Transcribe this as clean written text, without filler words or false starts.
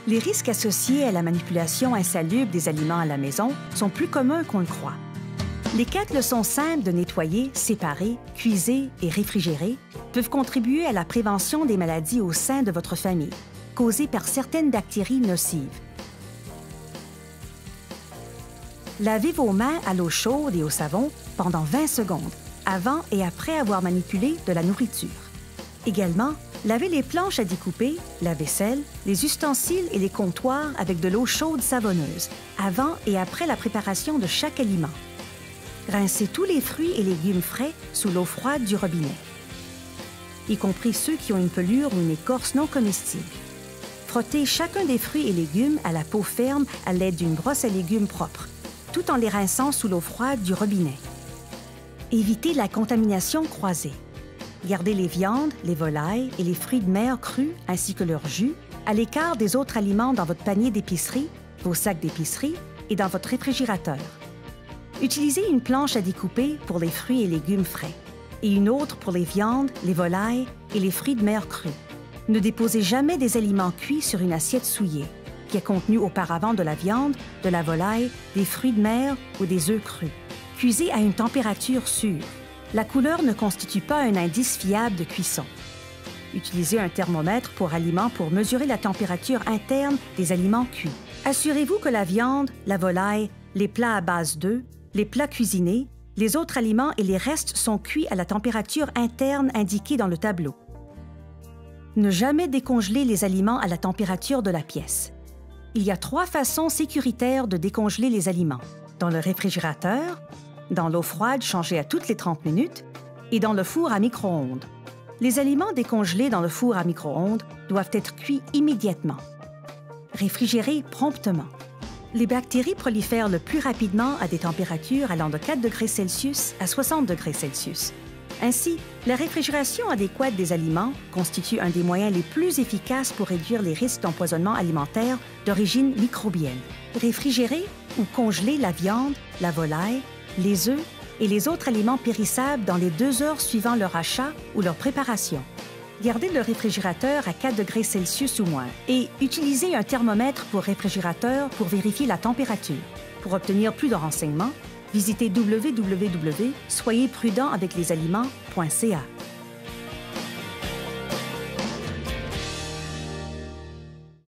Les risques associés à la manipulation insalubre des aliments à la maison sont plus communs qu'on le croit. Les 4 leçons simples de nettoyer, séparer, cuiser et réfrigérer peuvent contribuer à la prévention des maladies au sein de votre famille, causées par certaines bactéries nocives. Lavez vos mains à l'eau chaude et au savon pendant 20 secondes, avant et après avoir manipulé de la nourriture. Également, lavez les planches à découper, la vaisselle, les ustensiles et les comptoirs avec de l'eau chaude savonneuse, avant et après la préparation de chaque aliment. Rincez tous les fruits et légumes frais sous l'eau froide du robinet, y compris ceux qui ont une pelure ou une écorce non comestible. Frottez chacun des fruits et légumes à la peau ferme à l'aide d'une brosse à légumes propre, tout en les rinçant sous l'eau froide du robinet. Évitez la contamination croisée. Gardez les viandes, les volailles et les fruits de mer crus ainsi que leur jus à l'écart des autres aliments dans votre panier d'épicerie, vos sacs d'épicerie et dans votre réfrigérateur. Utilisez une planche à découper pour les fruits et légumes frais et une autre pour les viandes, les volailles et les fruits de mer crus. Ne déposez jamais des aliments cuits sur une assiette souillée qui a contenu auparavant de la viande, de la volaille, des fruits de mer ou des œufs crus. Cuisez à une température sûre. La couleur ne constitue pas un indice fiable de cuisson. Utilisez un thermomètre pour aliments pour mesurer la température interne des aliments cuits. Assurez-vous que la viande, la volaille, les plats à base d'œufs, les plats cuisinés, les autres aliments et les restes sont cuits à la température interne indiquée dans le tableau. Ne jamais décongeler les aliments à la température de la pièce. Il y a 3 façons sécuritaires de décongeler les aliments. Dans le réfrigérateur, dans l'eau froide changée à toutes les 30 minutes et dans le four à micro-ondes. Les aliments décongelés dans le four à micro-ondes doivent être cuits immédiatement. Réfrigérés promptement. Les bactéries prolifèrent le plus rapidement à des températures allant de 4 degrés Celsius à 60 degrés Celsius. Ainsi, la réfrigération adéquate des aliments constitue un des moyens les plus efficaces pour réduire les risques d'empoisonnement alimentaire d'origine microbienne. Réfrigérer ou congeler la viande, la volaille, les œufs et les autres aliments périssables dans les 2 heures suivant leur achat ou leur préparation. Gardez le réfrigérateur à 4 degrés Celsius ou moins et utilisez un thermomètre pour réfrigérateur pour vérifier la température. Pour obtenir plus de renseignements, visitez www.soyezprudentaveclesaliments.ca.